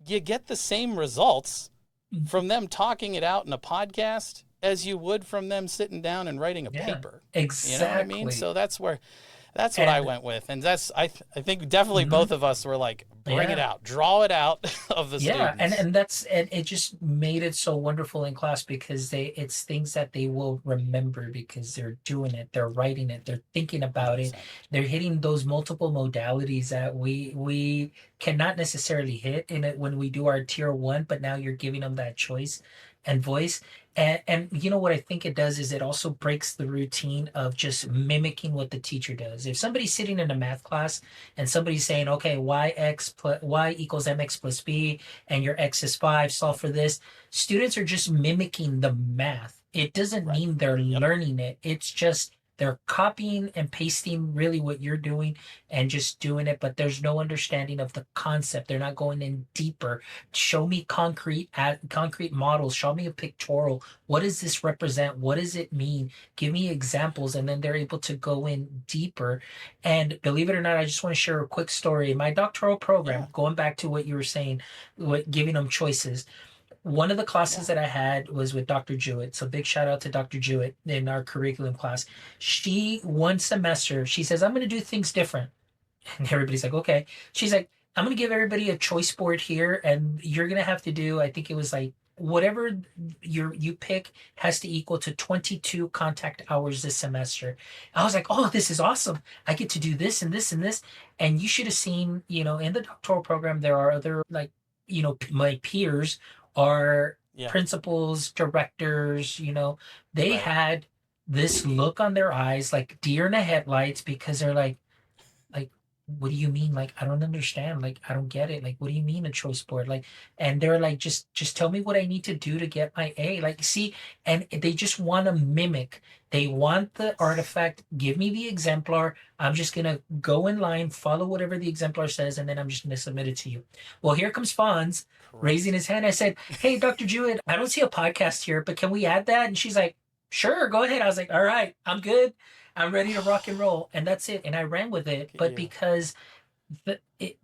you get the same results Mhm. from them talking it out in a podcast as you would from them sitting down and writing a Yeah. paper. You know what I mean? Exactly. So that's what I And went with. And I think definitely mhm. both of us were like, bring it Yeah. out, draw it out of the Yeah, and students. and it just made it so wonderful in class because it's things that they will remember because they're doing it, they're writing it, they're thinking about it, 100%. they're hitting those multiple modalities that we cannot necessarily hit in it when we do our tier one, but now you're giving them that choice and voice. And you know what I think it does is it also breaks the routine of just mimicking what the teacher does. If somebody's sitting in a math class and somebody's saying, okay, y equals mx plus b, and your x is 5, solve for this. Students are just mimicking the math. It doesn't Right. mean they're Yep. learning it. It's just they're copying and pasting really what you're doing and just doing it, but there's no understanding of the concept. They're not going in deeper. Show me concrete models. Show me a pictorial. What does this represent? What does it mean? Give me examples, and then they're able to go in deeper. And believe it or not, I just want to share a quick story. In my doctoral Yeah. program, going back to what you were saying, giving them choices. One of the classes Yeah. that I had was with Dr. Jewett. So big shout out to Dr. Jewett in our curriculum class. She, one semester, she says, I'm going to do things different. And everybody's like, okay. She's like, I'm gonna give everybody a choice board here, and you're gonna have to do. I think it was like whatever you pick has to equal to 22 contact hours this semester. I was like, oh, this is awesome. I get to do this and this and this. And you should have seen, in the doctoral program, there are other like, my peers are Yeah. principals, directors, they Right. had this look on their eyes like deer in the headlights because they're like what do you mean, like I don't understand, like I don't get it, like what do you mean a choice board, like, and they're like just tell me what I need to do to get my A, like see, and they just want to mimic, they want the artifact, give me the exemplar, I'm just gonna go in line, follow whatever the exemplar says, and then I'm just gonna submit it to you. Well, here comes Fonz raising Correct. his hand. I said, hey, Dr. Jewett, I don't see a podcast here, but can we add that? And she's like, sure, go ahead. I was like, all right, I'm good, I'm ready to rock and roll. And that's it. And I ran with it. Look at But you. because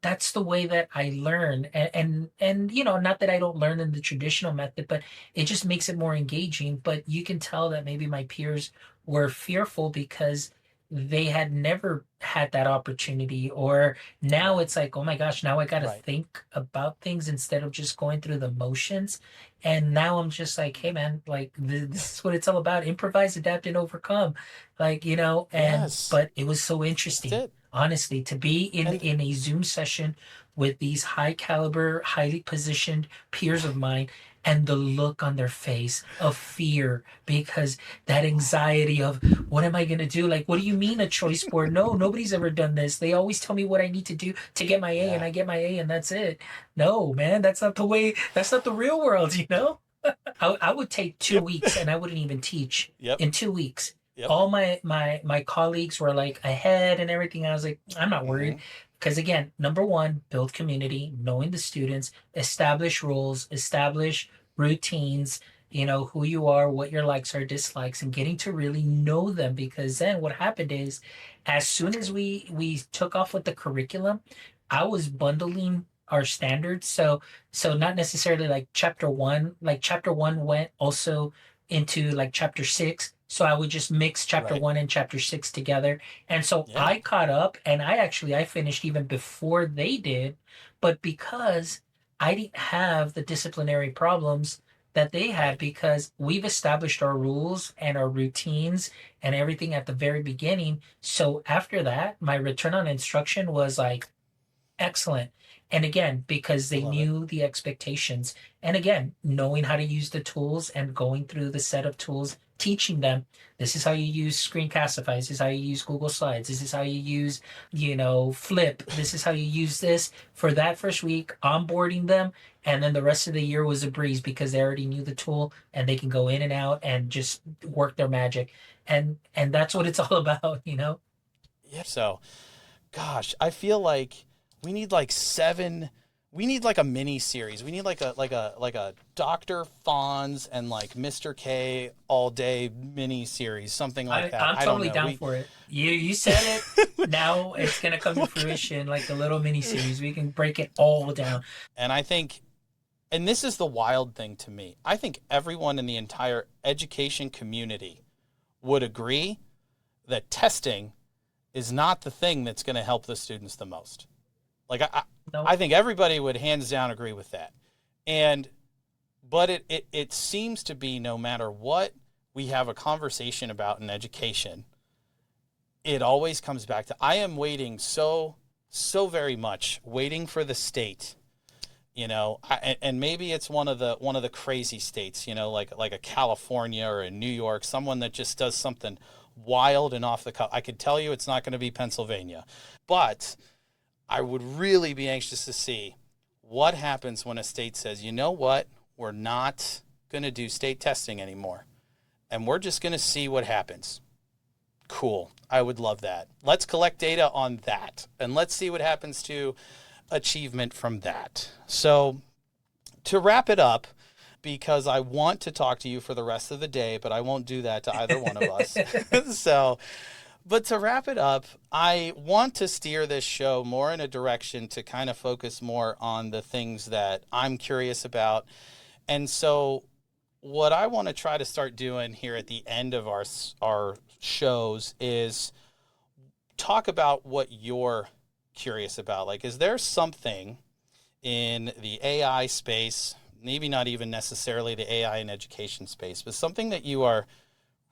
that's the way that I learn. And, not that I don't learn in the traditional method, but it just makes it more engaging. But you can tell that maybe my peers were fearful because they had never had that opportunity. Or now Right. it's like, oh my gosh, now I got to Right. think about things instead of just going through the motions. And now I'm just like, hey man, like this is what it's all about. Improvise, adapt, and overcome. Like, Yes. but it was so That's interesting, it. honestly, to be in And in a Zoom session with these high caliber, highly positioned peers of mine, and the look on their face of fear because that anxiety of what am I going to do? Like, what do you mean a choice board? No, nobody's ever done this. They always tell me what I need to do to get my A, and yeah. I get my A, and that's it. No, man, that's not the way. That's not the real world, you know? I would take two Yep. weeks and I wouldn't even teach Yep. in 2 weeks. Yep. All my colleagues were like ahead and everything. I was like, I'm not worried. Hmm. Because again, number one, build community, knowing the students, establish rules, establish routines, who you are, what your likes are, dislikes, and getting to really know them. Because then what happened is, as soon as we took off with the curriculum, I was bundling our standards. So not necessarily like chapter one went also into like chapter six. So I would just mix chapter Right. one and chapter six together. And so Yeah. I caught up and I finished even before they did, but because I didn't have the disciplinary problems that they had Right. because we've established our rules and our routines and everything at the very beginning. So after that, my return on instruction was like excellent. And again, because I they love it. knew the expectations. And again, knowing how to use the tools and going through the set of tools, teaching them this is how you use Screencastify, this is how you use Google Slides, this is how you use, Flip, this is how you use this for that first week, onboarding them. And then the rest of the year was a breeze because they already knew the tool and they can go in and out and just work their magic. And that's what it's all about. Yeah. So, gosh, I feel like we need like seven. We need like a mini series. We need like a Dr. Fonz and like Mr. K all day mini series, something like that. I'm I don't totally know. down We for it. You said it. Now it's gonna come to okay. fruition like a little mini series. We can break it all down. And I think, and this is the wild thing to me. I think everyone in the entire education community would agree that testing is not the thing that's going to help the students the most. Like No, I think everybody would hands down agree with that. And but it seems to be no matter what we have a conversation about in education, it always comes back to I am waiting so very much waiting for the state, and maybe it's one of the crazy states, like a California or a New York, someone that just does something wild and off the cuff. I could tell you it's not going to be Pennsylvania, but I would really be anxious to see what happens when a state says, you know what, we're not going to do state testing anymore, and we're just going to see what happens. Cool. I would love that. Let's collect data on that, and let's see what happens to achievement from that. So, to wrap it up, because I want to talk to you for the rest of the day, but I won't do that to either one of us. So, but to wrap it up, I want to steer this show more in a direction to kind of focus more on the things that I'm curious about. And so, what I want to try to start doing here at the end of our shows is talk about what you're curious about? Like, is there something in the AI space, maybe not even necessarily the AI in education space, but something that you are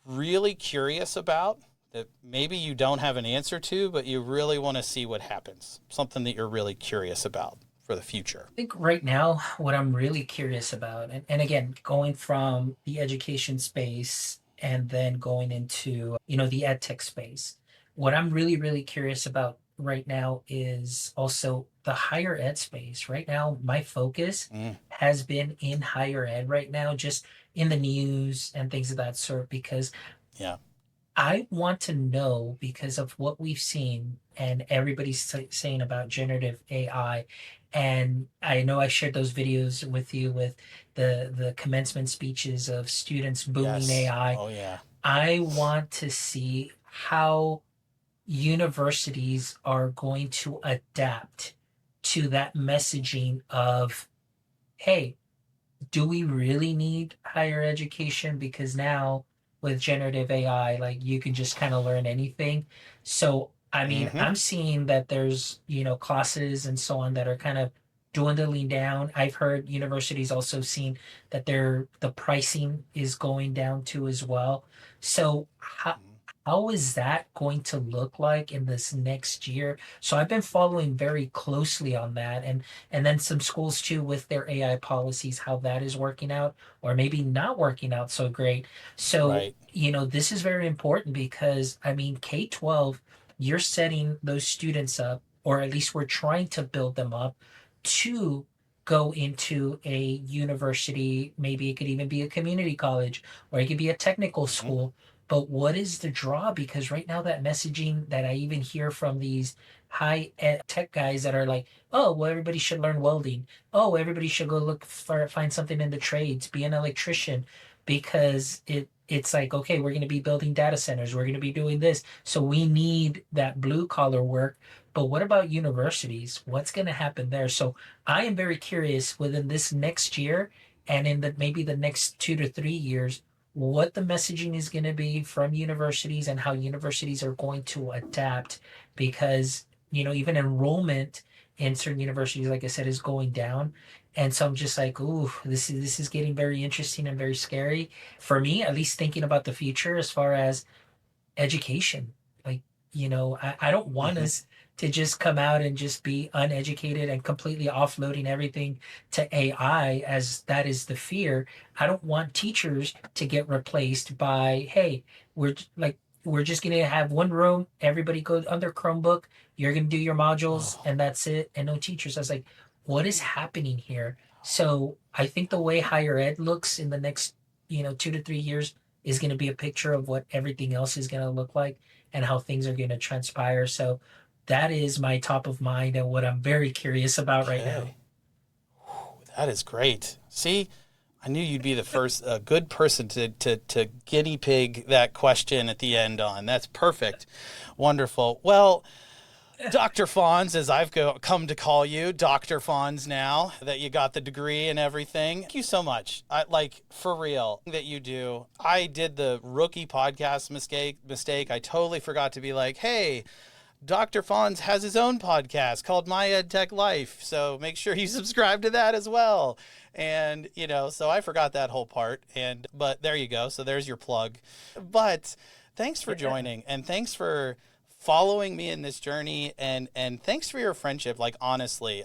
really curious about that maybe you don't have an answer to, but you really want to see what happens? Something that you're really curious about for the future. I think right now, what I'm really curious about, and again, going from the education space and then going into, the ed tech space, what I'm really, really curious about right now is also the higher ed space. Right now, my focus Mm, has been in higher ed right now, just in the news and things of that sort, because yeah. I want to know because of what we've seen and everybody's saying about generative AI. And I know I shared those videos with you with the commencement speeches of students booming Yes. AI. Oh, yeah. I want to see how universities are going to adapt to that messaging of, hey, do we really need higher education? Because now with generative AI, like you can just kind of learn anything. So, I mean, Mm-hmm. I'm seeing that there's, classes and so on that are kind of dwindling down. I've heard universities also seen that the pricing is going down too as well. So, how is that going to look like in this next year? So I've been following very closely on that, and then some schools too with their AI policies, how that is working out or maybe not working out so great. So, Right. this is very important because I mean, K-12, you're setting those students up, or at least we're trying to build them up to go into a university. Maybe it could even be a community college or it could be a technical Mm-hmm. school. But what is the draw? Because right now, that messaging that I even hear from these high ed tech guys that are like, oh, well, everybody should learn welding. Oh, everybody should go look for find something in the trades, be an electrician, because it's like, okay, we're going to be building data centers, we're going to be doing this, so we need that blue collar work. But what about universities? What's going to happen there? So I am very curious within this next year and in the maybe the next 2 to 3 years what the messaging is going to be from universities and how universities are going to adapt because even enrollment in certain universities, like I said, is going down. And so I'm just like, ooh, this is getting very interesting and very scary for me, at least thinking about the future as far as education. Like, I don't want Mm-hmm. us to just come out and just be uneducated and completely offloading everything to AI as that is the fear. I don't want teachers to get replaced by, hey, we're just going to have one room, everybody go on their Chromebook, you're going to do your modules Oh, and that's it, and no teachers. I was like, what is happening here? So I think the way higher ed looks in the next, 2 to 3 years is going to be a picture of what everything else is going to look like and how things are going to transpire. So that is my top of mind and what I'm very curious about right now. okay. That is great. See, I knew you'd be the first good person to guinea pig that question at the end on. That's perfect. Wonderful. Well, Dr. Fonz, as come to call you, Dr. Fonz now that you got the degree and everything. Thank you so much. For real that you do. I did the rookie podcast mistake. I totally forgot to be like, hey, Dr. Fonz has his own podcast called My EdTech Life. So make sure you subscribe to that as well. And, so I forgot that whole part. But there you go. So there's your plug. But thanks for Yeah. joining and thanks for following me in this journey and thanks for your friendship. Like, honestly,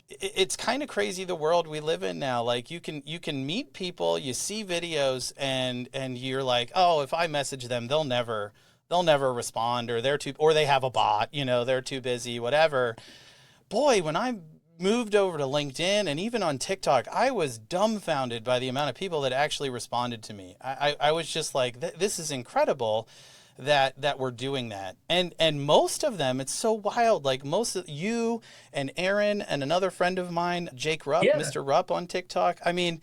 it's kind of crazy the world we live in now. Like you can meet people, you see videos and you're like, oh, if I message them, they'll never respond, or they have a bot, they're too busy, whatever. Boy, when I moved over to LinkedIn and even on TikTok, I was dumbfounded by the amount of people that actually responded to me. I was just like, this is incredible that we're doing that. And most of them, it's so wild. Like most of you and Aaron and another friend of mine, Jake Rupp, Yeah. Mr. Rupp on TikTok. I mean,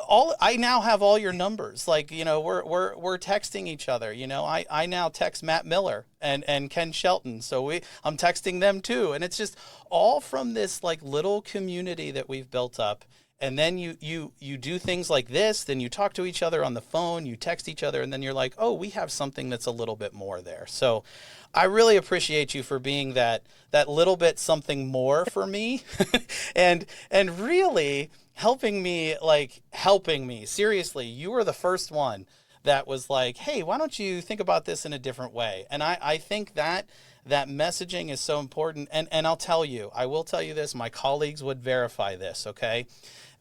all I now have all your numbers. Like, we're texting each other. I now text Matt Miller and Ken Shelton. So I'm texting them too. And it's just all from this like little community that we've built up. And then you do things like this, then you talk to each other on the phone, you text each other, and then you're like, oh, we have something that's a little bit more there. So I really appreciate you for being that little bit something more for me and really helping me, seriously. You were the first one that was like, hey, why don't you think about this in a different way? And I think that messaging is so important. And I will tell you this, my colleagues would verify this, okay?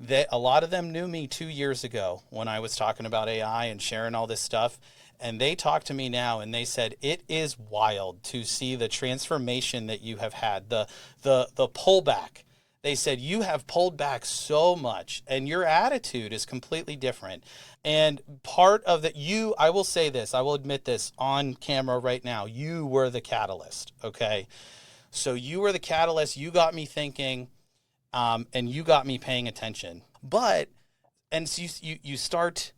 That a lot of them knew me 2 years ago when I was talking about AI and sharing all this stuff. And they talk to me now and they said, it is wild to see the transformation that you have had, the pullback. They said, you have pulled back so much and your attitude is completely different. And part of that, I will say this, I will admit this on camera right now, you were the catalyst, okay? So you were the catalyst, you got me thinking, and you got me paying attention. And so you start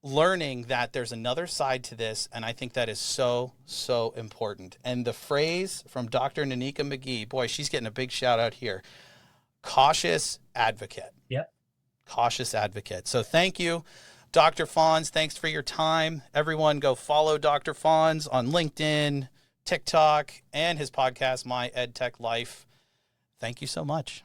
learning that there's another side to this, and I think that is so, so important. And the phrase from Dr. Nanika McGee, boy, she's getting a big shout out here, cautious advocate. Yep. Cautious advocate. So thank you, Dr. Fonz. Thanks for your time. Everyone go follow Dr. Fonz on LinkedIn, TikTok, and his podcast, My EdTech Life. Thank you so much.